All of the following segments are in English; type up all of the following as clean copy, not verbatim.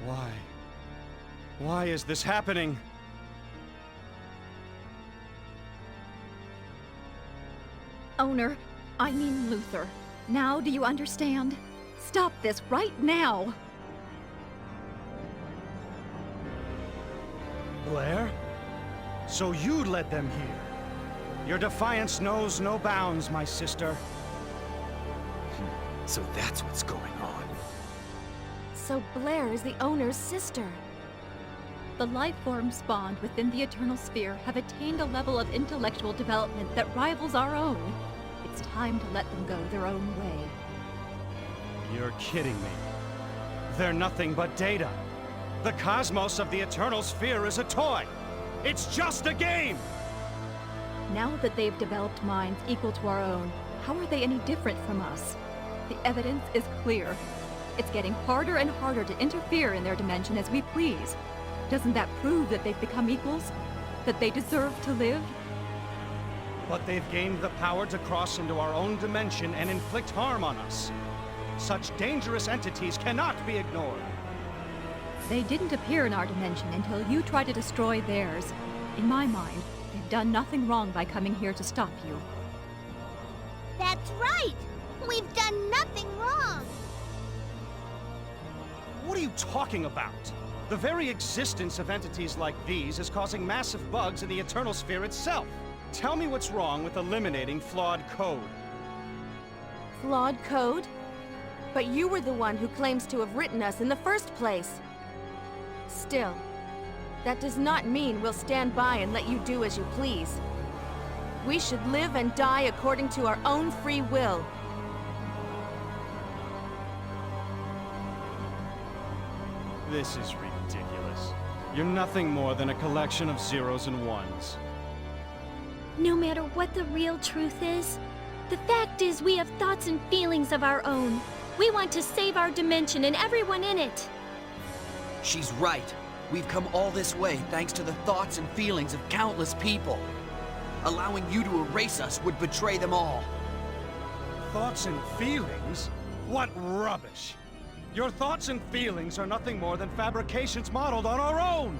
Why? Why is this happening? Owner, I mean Luther. Now do you understand? Stop this right now! Blair? So you led them here. Your defiance knows no bounds, my sister. So that's what's going on. So Blair is the owner's sister. The life forms spawned within the Eternal Sphere have attained a level of intellectual development that rivals our own. It's time to let them go their own way. You're kidding me. They're nothing but data. The cosmos of the Eternal Sphere is a toy. It's just a game! Now that they've developed minds equal to our own, how are they any different from us? The evidence is clear. It's getting harder and harder to interfere in their dimension as we please. Doesn't that prove that they've become equals? That they deserve to live? But they've gained the power to cross into our own dimension and inflict harm on us. Such dangerous entities cannot be ignored. They didn't appear in our dimension until you tried to destroy theirs. In my mind, they've done nothing wrong by coming here to stop you. That's right! We've done nothing wrong! What are you talking about? The very existence of entities like these is causing massive bugs in the Eternal Sphere itself. Tell me what's wrong with eliminating flawed code. Flawed code? But you were the one who claims to have written us in the first place. Still, that does not mean we'll stand by and let you do as you please. We should live and die according to our own free will. This is ridiculous. You're nothing more than a collection of zeros and ones. No matter what the real truth is, the fact is we have thoughts and feelings of our own. We want to save our dimension and everyone in it. She's right. We've come all this way thanks to the thoughts and feelings of countless people. Allowing you to erase us would betray them all. Thoughts and feelings? What rubbish! Your thoughts and feelings are nothing more than fabrications modeled on our own!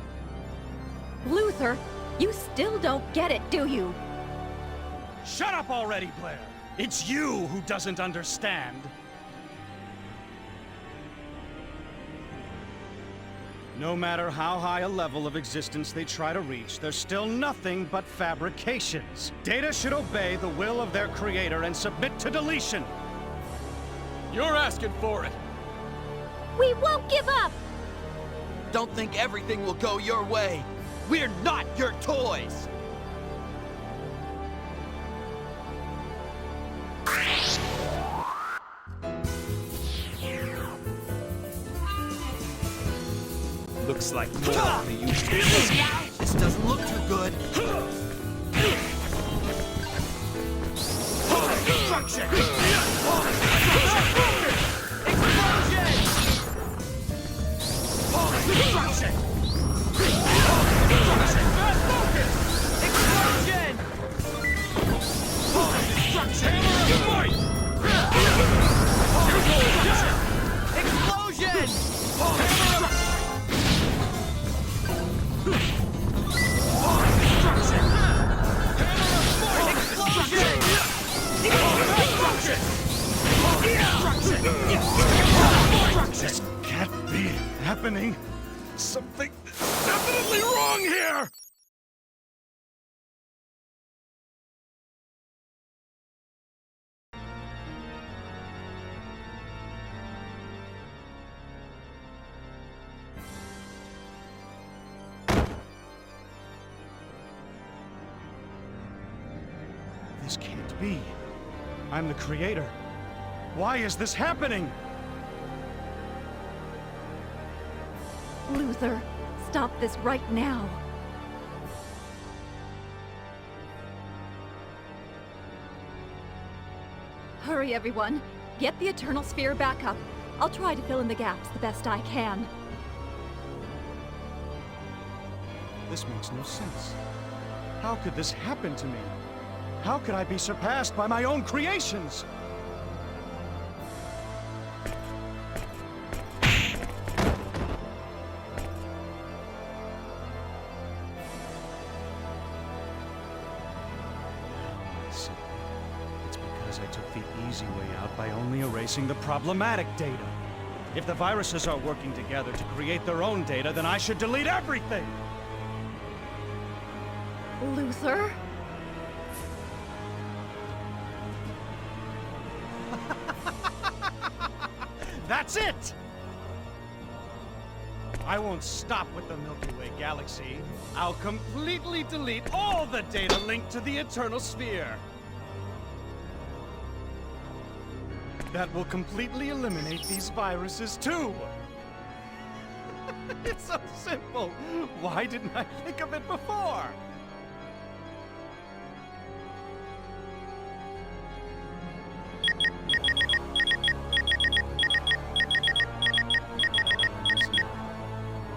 Luther, you still don't get it, do you? Shut up already, Blair! It's you who doesn't understand! No matter how high a level of existence they try to reach, they're still nothing but fabrications. Data should obey the will of their creator and submit to deletion! You're asking for it! We won't give up! Don't think everything will go your way! We're not your toys! Looks like more of the usual. This doesn't look too good. Destruction! Explosion! Explosion! Destruction! Explosion! Something definitely wrong here! This can't be. I'm the creator. Why is this happening? Luther, stop this right now. Hurry, everyone. Get the Eternal Sphere back up. I'll try to fill in the gaps the best I can. This makes no sense. How could this happen to me? How could I be surpassed by my own creations? It's because I took the easy way out by only erasing the problematic data. If the viruses are working together to create their own data, then I should delete everything! Luther? That's it! I won't stop with the Milky Way galaxy. I'll completely delete all the data linked to the Eternal Sphere. That will completely eliminate these viruses too. It's so simple. Why didn't I think of it before?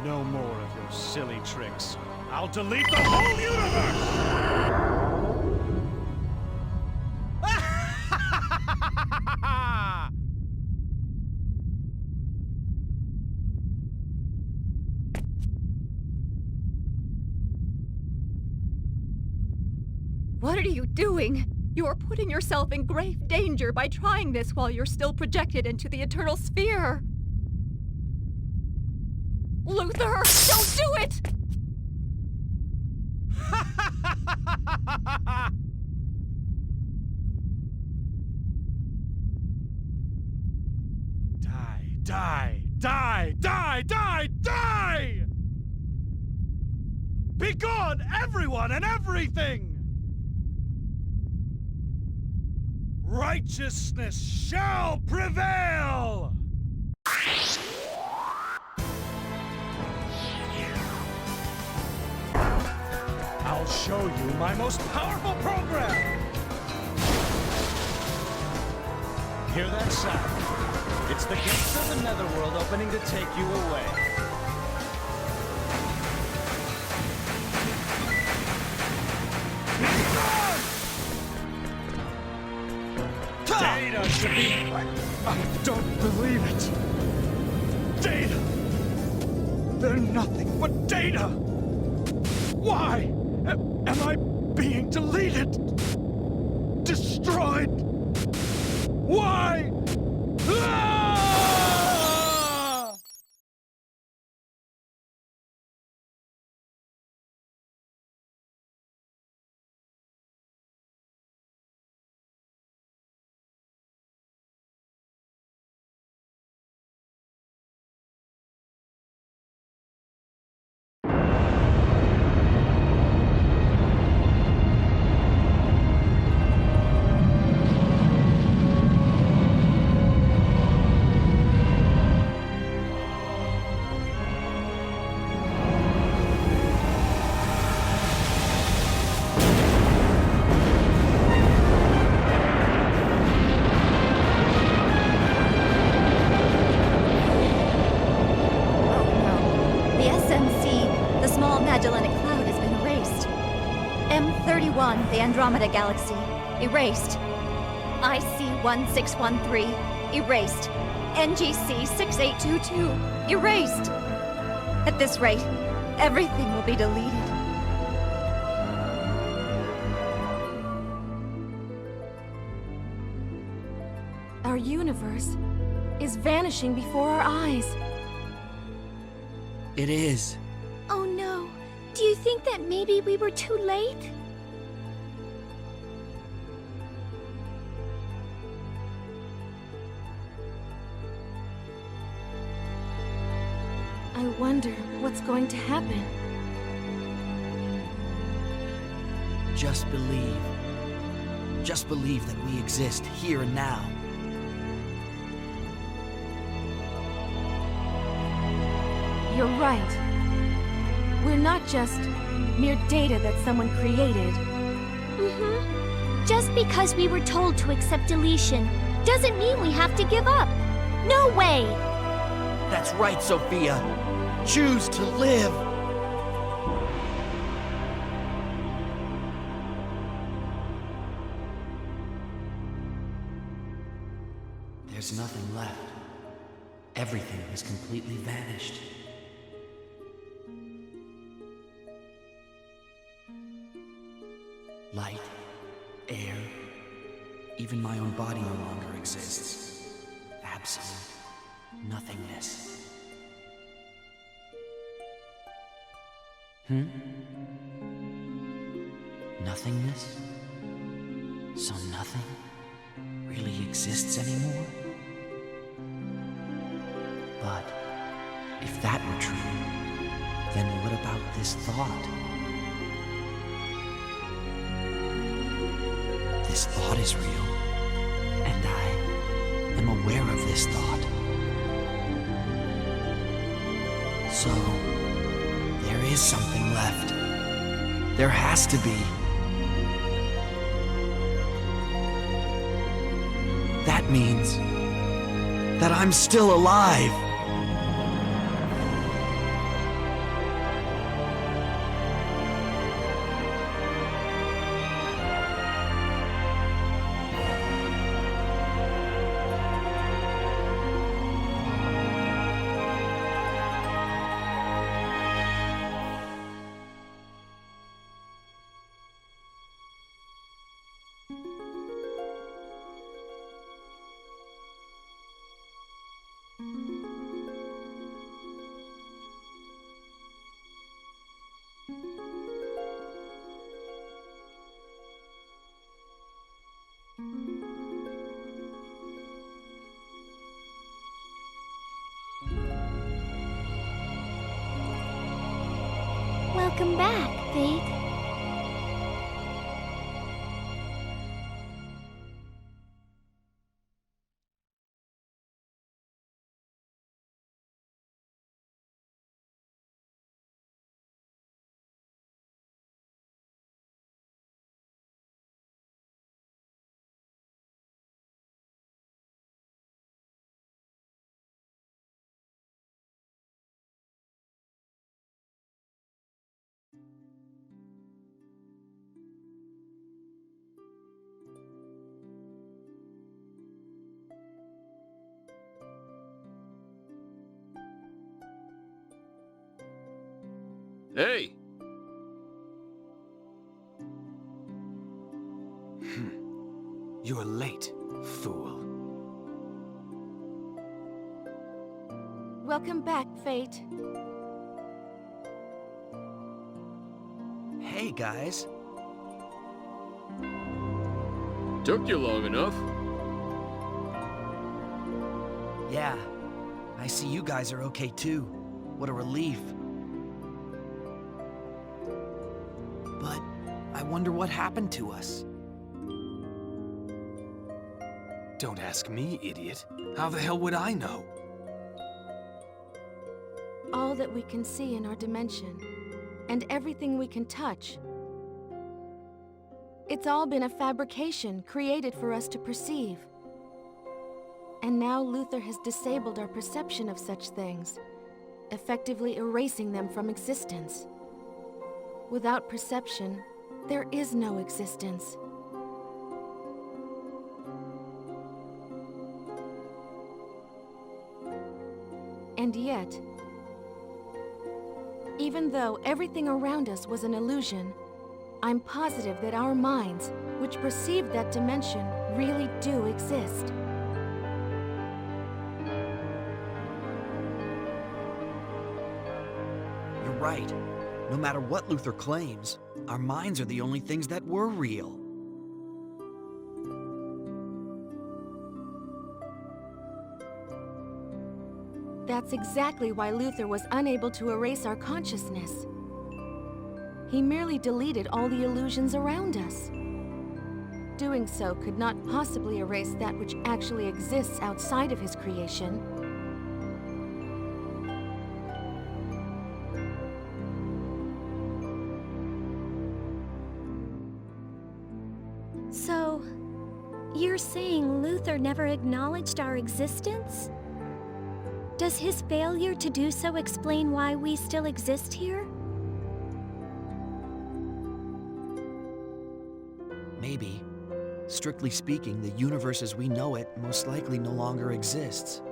No more of your silly tricks. I'll delete the whole universe! What are you doing? You are putting yourself in grave danger by trying this while you're still projected into the Eternal Sphere. Luther, don't do it! Die, die, die, die, die, die! Be gone, everyone and everything! Righteousness shall prevail! I'll show you my most powerful program! Hear that sound? It's the gates of the Netherworld opening to take you away. Data should be... I don't believe it. Data! They're nothing but data! Why am I being deleted? Destroyed? Why? Ah! The Andromeda Galaxy, erased. IC-1613, erased. NGC-6822, erased. At this rate, everything will be deleted. Our universe is vanishing before our eyes. It is. Oh no. Do you think that maybe we were too late? I wonder what's going to happen. Just believe. Just believe that we exist here and now. You're right. We're not just mere data that someone created. Just because we were told to accept deletion doesn't mean we have to give up. No way! That's right, Sophia. Choose to live. There's nothing left. Everything has completely vanished. Light, air, even my own body no longer exists. Absolute nothingness. Nothingness? So nothing really exists anymore? But if that were true, then what about this thought? This thought is real, and I am aware of this thought. So, there is something left. There has to be. That means that I'm still alive. Welcome back, Fate. Hey! You're late, fool. Welcome back, Fate. Hey, guys. Took you long enough. Yeah, I see you guys are okay too. What a relief. But I wonder what happened to us. Don't ask me, idiot. How the hell would I know? All that we can see in our dimension, and everything we can touch. It's all been a fabrication created for us to perceive. And now Luther has disabled our perception of such things, effectively erasing them from existence. Without perception, there is no existence. And yet, even though everything around us was an illusion, I'm positive that our minds, which perceive that dimension, really do exist. right. No matter what Luther claims, our minds are the only things that were real. That's exactly why Luther was unable to erase our consciousness. He merely deleted all the illusions around us. Doing so could not possibly erase that which actually exists outside of his creation. So, you're saying Luther never acknowledged our existence? Does his failure to do so explain why we still exist here? Maybe. Strictly speaking, the universe as we know it most likely no longer exists.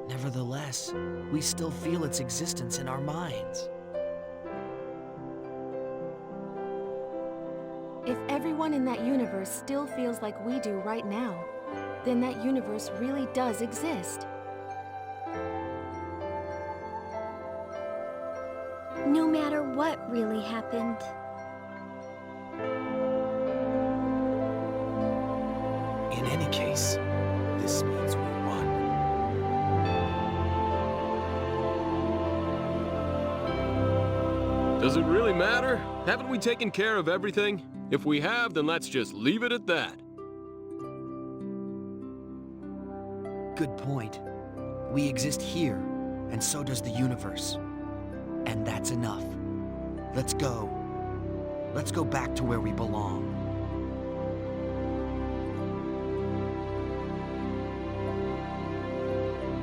Nevertheless, we still feel its existence in our minds. If everyone in that universe still feels like we do right now, then that universe really does exist. No matter what really happened. In any case, this means we won. Does it really matter? Haven't we taken care of everything? If we have, then let's just leave it at that. Good point. We exist here, and so does the universe. And that's enough. Let's go. Let's go back to where we belong.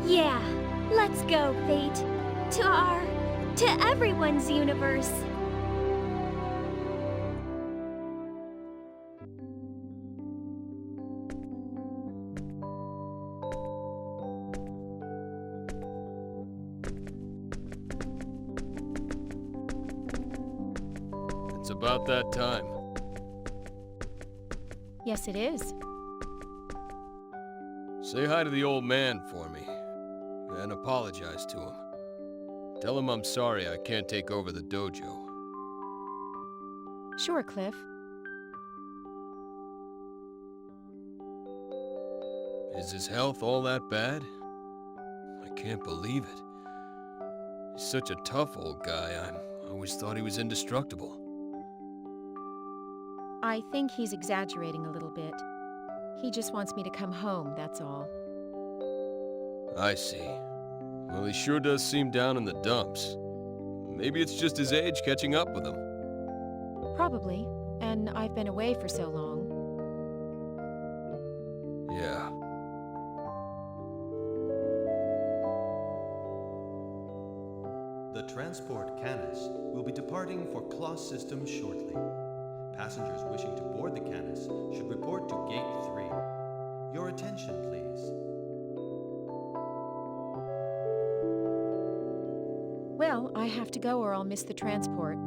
Yeah, let's go, Fate. To everyone's universe. It's about that time. Yes, it is. Say hi to the old man for me, and apologize to him. Tell him I'm sorry I can't take over the dojo. Sure, Cliff. Is his health all that bad? I can't believe it. He's such a tough old guy. I always thought he was indestructible. I think he's exaggerating a little bit. He just wants me to come home, that's all. I see. Well, he sure does seem down in the dumps. Maybe it's just his age catching up with him. Probably. And I've been away for so long. Yeah. The transport Canis will be departing for Kloss System shortly. Passengers wishing to board the Canis should report to Gate 3. Your attention, please. Well, I have to go or I'll miss the transport.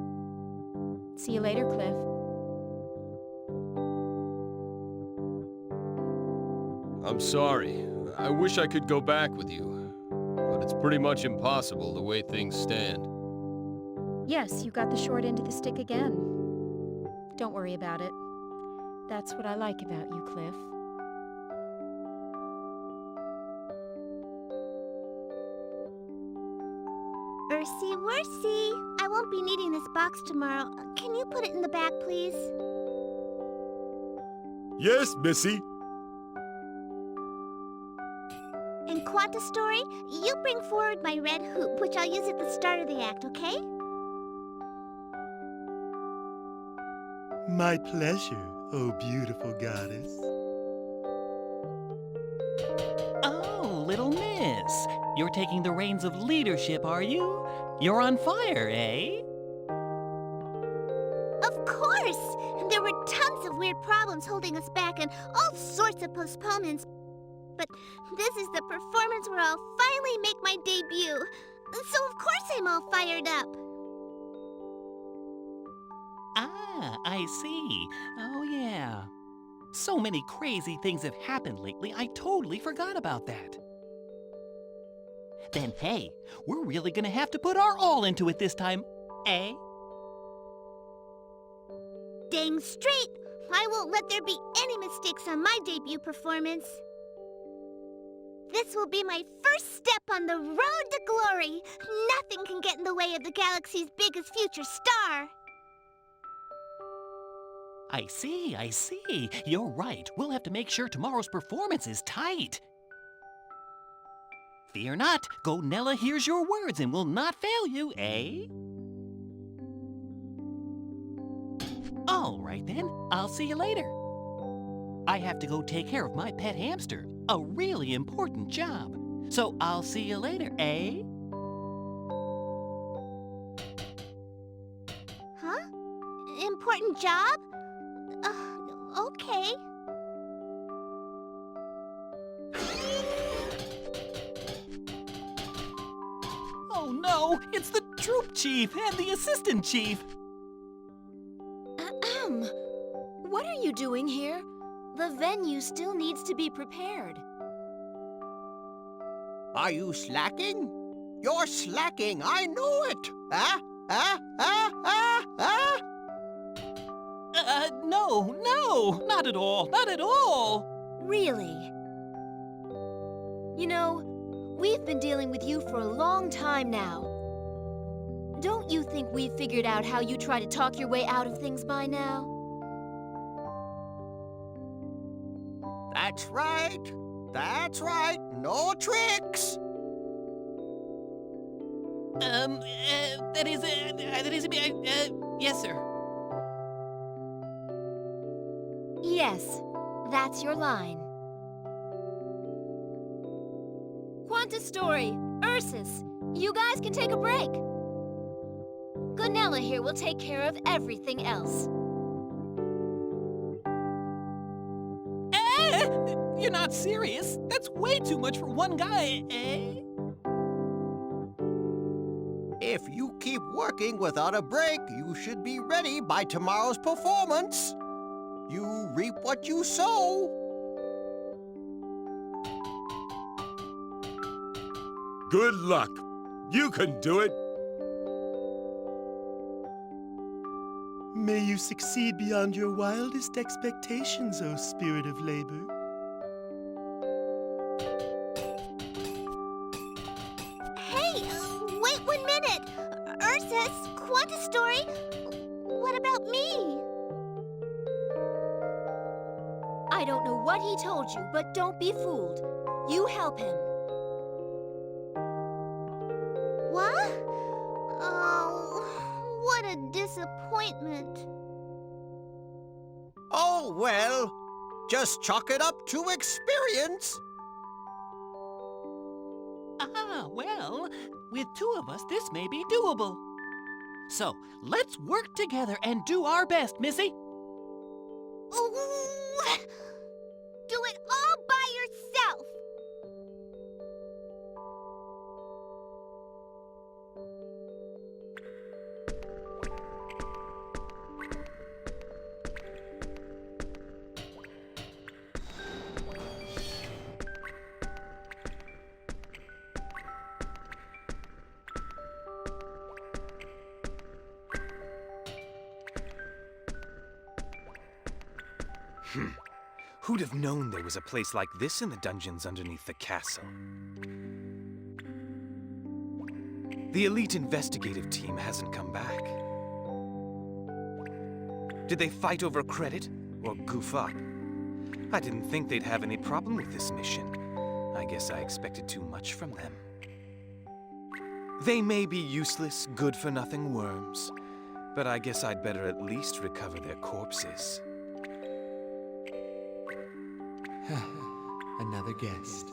See you later, Cliff. I'm sorry. I wish I could go back with you. But it's pretty much impossible the way things stand. Yes, you got the short end of the stick again. Don't worry about it. That's what I like about you, Cliff. Worsey, I won't be needing this box tomorrow. Can you put it in the bag, please? Yes, Missy. And Quanta Story, you bring forward my red hoop, which I'll use at the start of the act, okay? My pleasure, oh beautiful goddess. Oh, little miss. You're taking the reins of leadership, are you? You're on fire, eh? Of course! And there were tons of weird problems holding us back and all sorts of postponements. But this is the performance where I'll finally make my debut. So of course I'm all fired up. Ah, I see. Oh, yeah. So many crazy things have happened lately, I totally forgot about that. then hey, we're really gonna have to put our all into it this time, eh? Dang straight! I won't let there be any mistakes on my debut performance. This will be my first step on the road to glory. Nothing can get in the way of the galaxy's biggest future star. I see. You're right. We'll have to make sure tomorrow's performance is tight. Fear not. Gonella hears your words and will not fail you, eh? All right then. I'll see you later. I have to go take care of my pet hamster. A really important job. So I'll see you later, eh? Huh? Important job? Okay. Oh no! It's the troop chief and the assistant chief! What are you doing here? The venue still needs to be prepared. Are you slacking? You're slacking, I know it! No, not at all. Really? You know, we've been dealing with you for a long time now. Don't you think we've figured out how you try to talk your way out of things by now? That's right, no tricks! Yes, sir. Yes, that's your line. Quantastory, Ursus, you guys can take a break. Gonella here will take care of everything else. You're not serious? That's way too much for one guy, eh? If you keep working without a break, you should be ready by tomorrow's performance. You reap what you sow. Good luck. You can do it. May you succeed beyond your wildest expectations, O spirit of labor. Hey, wait 1 minute! Ursus, Quantastory, what about me? I don't know what he told you, but don't be fooled. You help him. What? Oh, what a disappointment. Oh, well, just chalk it up to experience. Well, with two of us, this may be doable. So, let's work together and do our best, Missy. Ooh, do it all by yourself. Who'd have known there was a place like this in the dungeons underneath the castle? The elite investigative team hasn't come back. Did they fight over credit or goof up? I didn't think they'd have any problem with this mission. I guess I expected too much from them. They may be useless, good-for-nothing worms, but I guess I'd better at least recover their corpses. Another guest.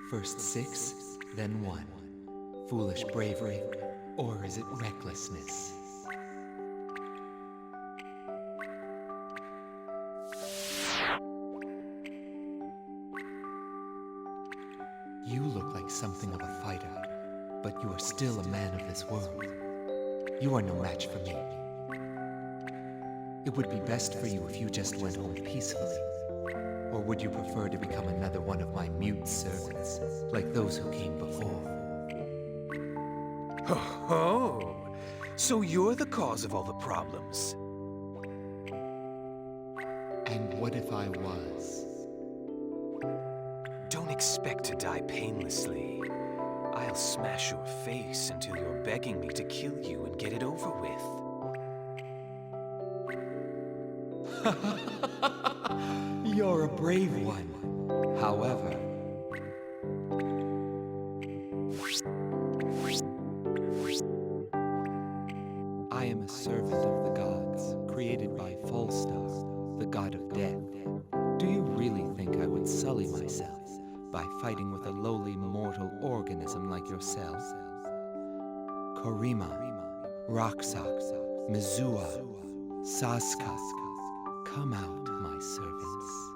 First 6, then 1. Foolish bravery, or is it recklessness? You look like something of a fighter, but you are still a man of this world. You are no match for me. It would be best for you if you just went home peacefully. Or would you prefer to become another one of my mute servants, like those who came before? Oh, so you're the cause of all the problems. And what if I was? Don't expect to die painlessly. I'll smash your face until you're begging me to kill you and get it over with. You're a brave one. However, I am a servant of the gods, created by Falstar, the god of death. Do you really think I would sully myself by fighting with a lowly mortal organism like yourself? Korima, Roxa, Mizua, Saska, come out, my servants.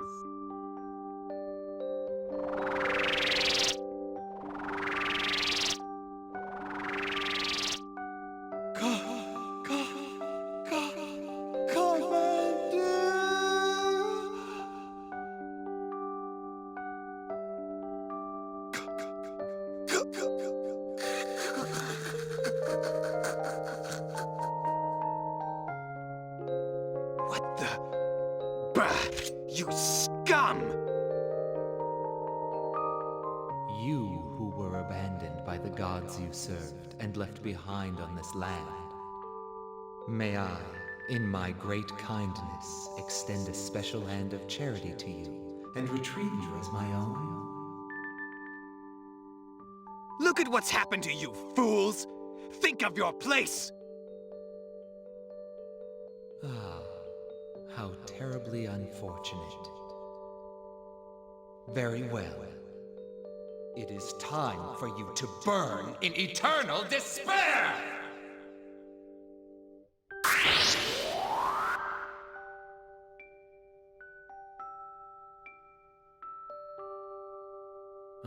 What the? Bah! You scum! You who were abandoned by the gods you served and left behind on this land. May I, in my great kindness, extend a special hand of charity to you and retrieve you as my own? Look at what's happened to you, fools! Think of your place! Ah, how terribly unfortunate. Very well. It is time for you to burn in eternal despair!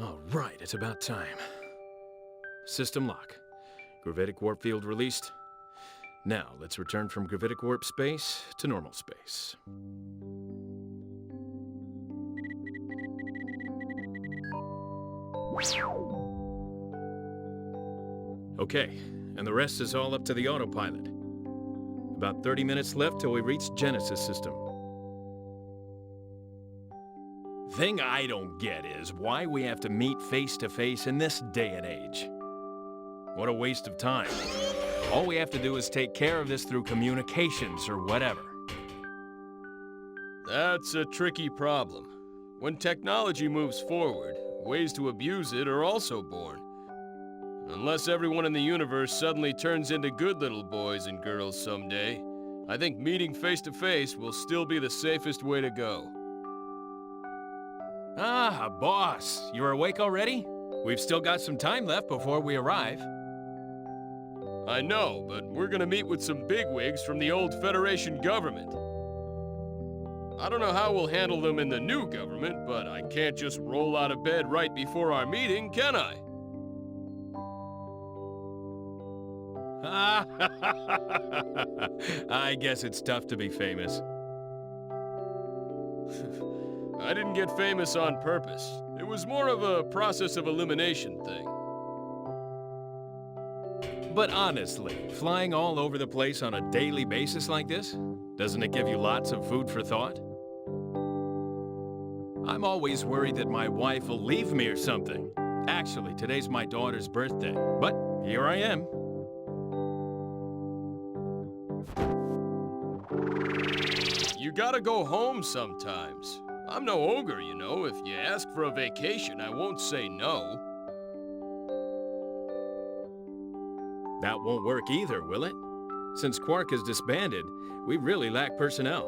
All right, it's about time. System lock. Gravitic warp field released. Now, let's return from gravitic warp space to normal space. Okay, and the rest is all up to the autopilot. About 30 minutes left till we reach Genesis system. Thing I don't get is why we have to meet face to face in this day and age. What a waste of time. All we have to do is take care of this through communications or whatever. That's a tricky problem. When technology moves forward, ways to abuse it are also born. Unless everyone in the universe suddenly turns into good little boys and girls someday, I think meeting face to face will still be the safest way to go. Ah, boss, you're awake already? We've still got some time left before we arrive. I know, but we're gonna meet with some bigwigs from the old Federation government. I don't know how we'll handle them in the new government, but I can't just roll out of bed right before our meeting, can I? I guess it's tough to be famous. I didn't get famous on purpose. It was more of a process of elimination thing. But honestly, flying all over the place on a daily basis like this, doesn't it give you lots of food for thought? I'm always worried that my wife will leave me or something. Actually, today's my daughter's birthday, but here I am. You gotta go home sometimes. I'm no ogre, you know. If you ask for a vacation, I won't say no. That won't work either, will it? Since Quark is disbanded, we really lack personnel.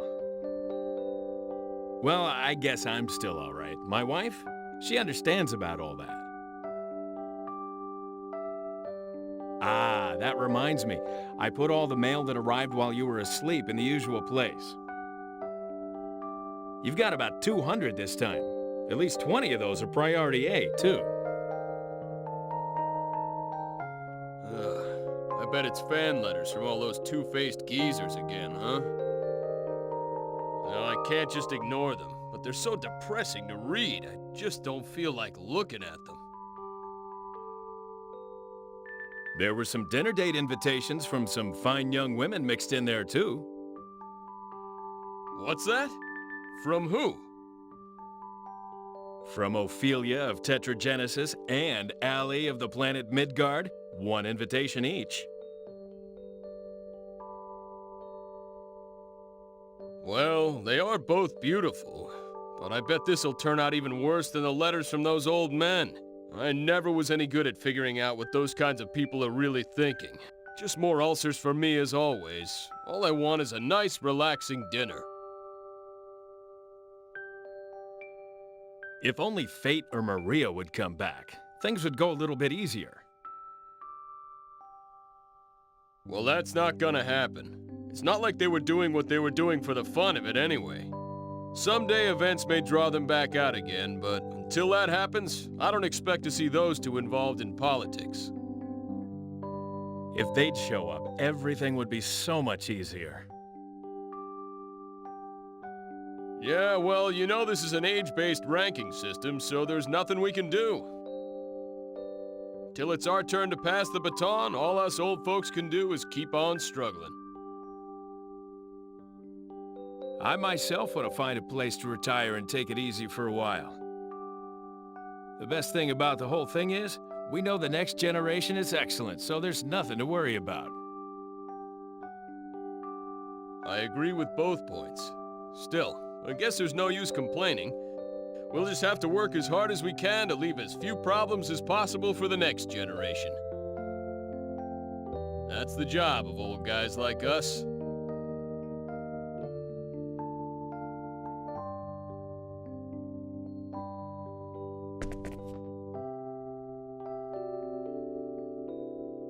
Well, I guess I'm still all right. My wife? She understands about all that. Ah, that reminds me. I put all the mail that arrived while you were asleep in the usual place. You've got about 200 this time. At least 20 of those are priority A, too. I bet it's fan letters from all those two-faced geezers again, huh? No, I can't just ignore them. but they're so depressing to read, I just don't feel like looking at them. There were some dinner date invitations from some fine young women mixed in there, too. What's that? From who? From Ophelia of Tetragenesis and Allie of the planet Midgard. One invitation each. Well, they are both beautiful, but I bet this'll turn out even worse than the letters from those old men. I never was any good at figuring out what those kinds of people are really thinking. Just more ulcers for me as always. All I want is a nice, relaxing dinner. If only Fate or Maria would come back, things would go a little bit easier. Well, that's not gonna happen. It's not like they were doing what they were doing for the fun of it anyway. Someday events may draw them back out again, but until that happens, I don't expect to see those two involved in politics. If they'd show up, everything would be so much easier. Yeah, well, you know this is an age-based ranking system, so there's nothing we can do. Till it's our turn to pass the baton, all us old folks can do is keep on struggling. I myself want to find a place to retire and take it easy for a while. The best thing about the whole thing is, we know the next generation is excellent, so there's nothing to worry about. I agree with both points. Still, I guess there's no use complaining. We'll just have to work as hard as we can to leave as few problems as possible for the next generation. That's the job of old guys like us.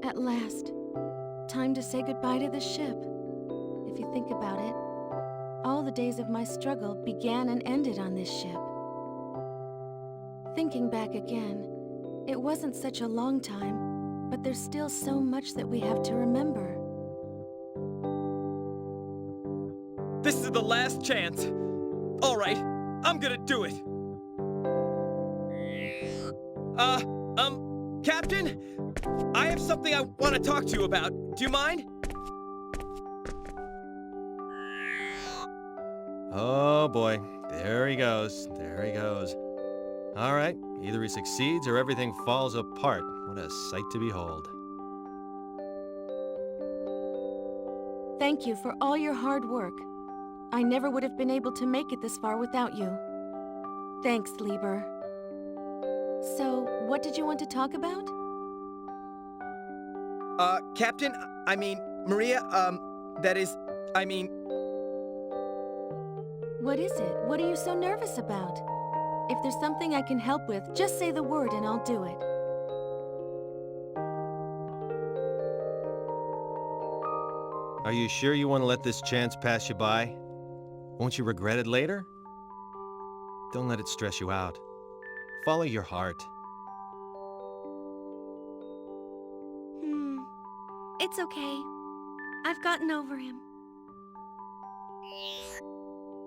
At last, time to say goodbye to the ship. If you think about it, all the days of my struggle began and ended on this ship. Thinking back again, it wasn't such a long time, but there's still so much that we have to remember. This is the last chance. All right, I'm gonna do it. Captain? I have something I want to talk to you about. Do you mind? Oh boy, there he goes, there he goes. All right, either he succeeds or everything falls apart. What a sight to behold. Thank you for all your hard work. I never would have been able to make it this far without you. Thanks, Lieber. So, what did you want to talk about? Captain, Maria, What is it? What are you so nervous about? If there's something I can help with, just say the word and I'll do it. Are you sure you want to let this chance pass you by? Won't you regret it later? Don't let it stress you out. Follow your heart. It's okay. I've gotten over him.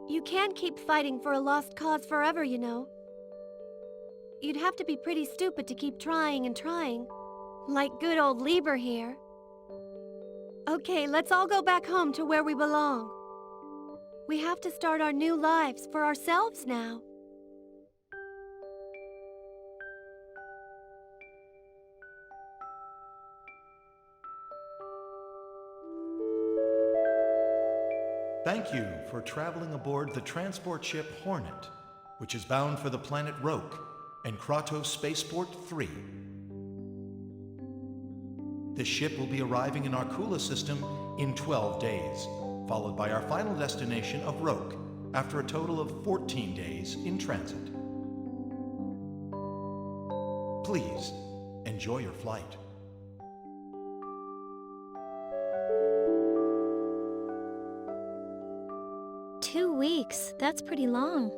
You can't keep fighting for a lost cause forever, you know. You'd have to be pretty stupid to keep trying and trying. Like good old Lieber here. Okay, let's all go back home to where we belong. We have to start our new lives for ourselves now. Thank you for traveling aboard the transport ship Hornet, which is bound for the planet Roke and Kratos Spaceport 3. This ship will be arriving in our Kula system in 12 days, followed by our final destination of Roke, after a total of 14 days in transit. Please, enjoy your flight. Two weeks, that's pretty long.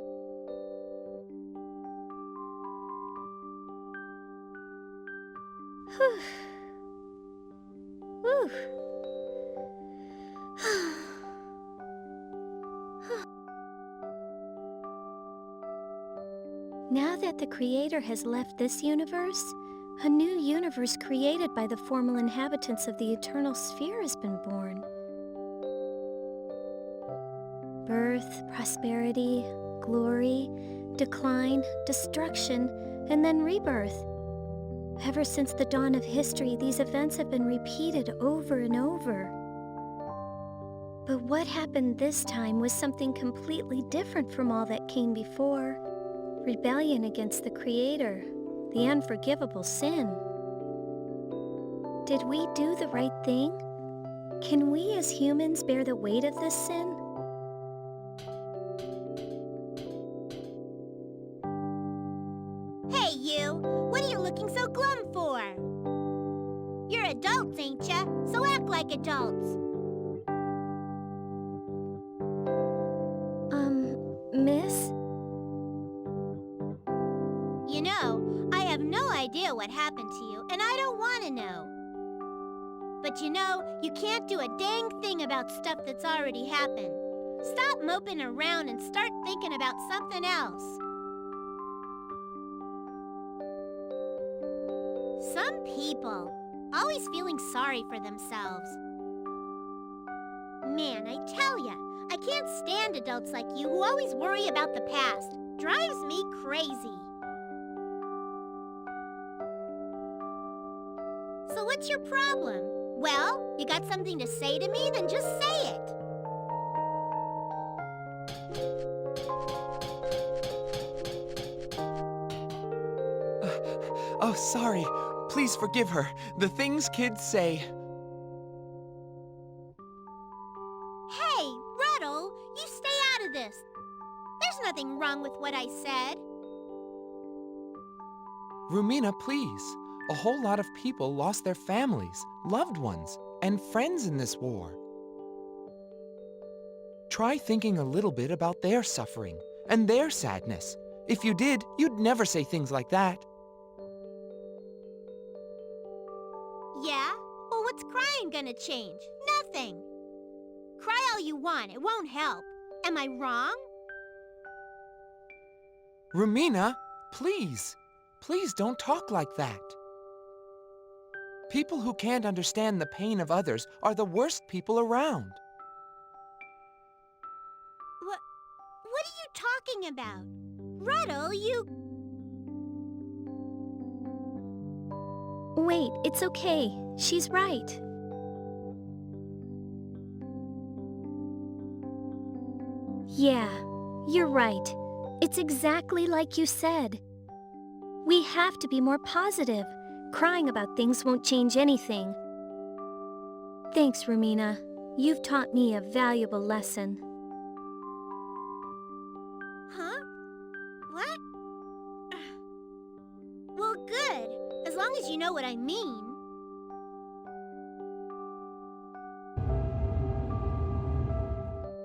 Whew. Whew. Now that the Creator has left this universe, a new universe created by the formal inhabitants of the Eternal Sphere has been born. Birth, prosperity, glory, decline, destruction, and then rebirth. Ever since the dawn of history, these events have been repeated over and over. But what happened this time was something completely different from all that came before. Rebellion against the Creator, the unforgivable sin. Did we do the right thing? Can we as humans bear the weight of this sin? Hey, you! What are you looking so glum for? You're adults, ain't ya? So act like adults. Miss? You know, I have no idea what happened to you, and I don't want to know. But you know, you can't do a dang thing about stuff that's already happened. Stop moping around and start thinking about something else. Some people, always feeling sorry for themselves. Man, I tell ya, I can't stand adults like you who always worry about the past. Drives me crazy. So what's your problem? Well, you got something to say to me? Then just say it. Oh, sorry. Please forgive her. The things kids say. Hey, Ruddle, you stay out of this. There's nothing wrong with what I said. Rumina, please. A whole lot of people lost their families, loved ones, and friends in this war. Try thinking a little bit about their suffering and their sadness. If you did, you'd never say things like that. Yeah? Well, what's crying gonna change? Nothing. Cry all you want, it won't help. Am I wrong? Rumina, please. Please don't talk like that. People who can't understand the pain of others are the worst people around. What are you talking about? Ruddle, you... Wait, it's okay. She's right. Yeah, you're right. It's exactly like you said. We have to be more positive. Crying about things won't change anything. Thanks, Rumina. You've taught me a valuable lesson. Huh? What? Well, good. As long as you know what I mean.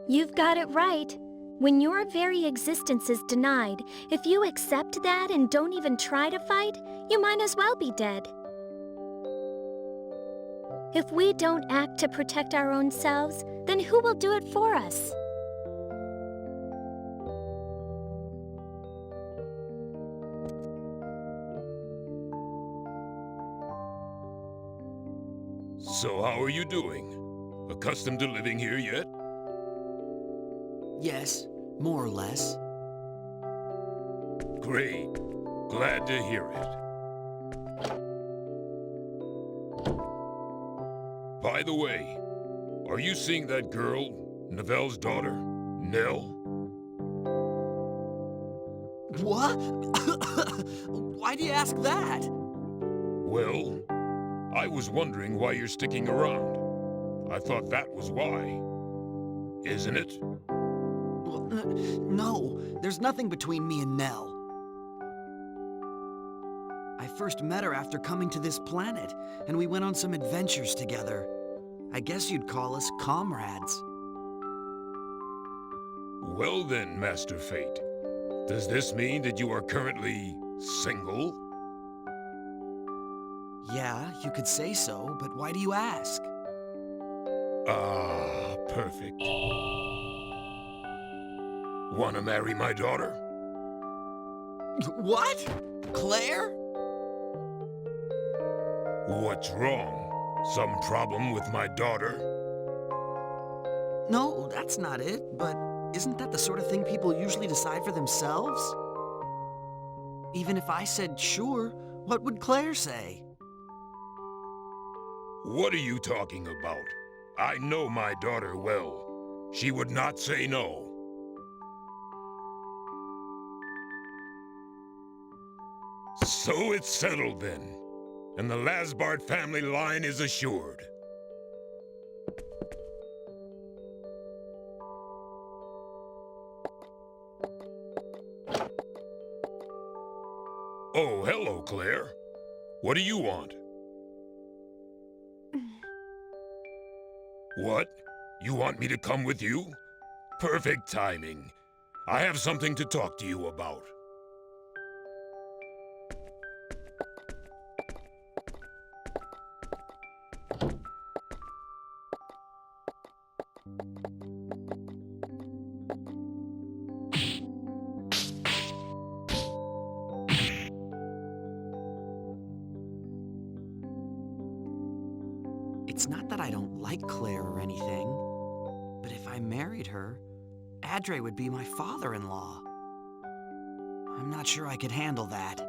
You've got it right. When your very existence is denied, if you accept that and don't even try to fight, you might as well be dead. If we don't act to protect our own selves, then who will do it for us? So how are you doing? Accustomed to living here yet? Yes, more or less. Great. Glad to hear it. By the way, are you seeing that girl, Nivelle's daughter, Nell? What? Why do you ask that? Well, I was wondering why you're sticking around. I thought that was why. Isn't it? No, there's nothing between me and Nell. I first met her after coming to this planet, and we went on some adventures together. I guess you'd call us comrades. Well then, Master Fate. Does this mean that you are currently single? Yeah, you could say so, but why do you ask? Ah, perfect. Wanna marry my daughter? What? Claire? What's wrong? Some problem with my daughter? No, that's not it, but isn't that the sort of thing people usually decide for themselves? Even if I said sure, what would Claire say? What are you talking about? I know my daughter well. She would not say no. So it's settled then, and the Lasbart family line is assured. Oh, hello, Claire. What do you want? What? You want me to come with you? Perfect timing. I have something to talk to you about. It's not that I don't like Claire or anything, but if I married her, Adre would be my father-in-law. I'm not sure I could handle that.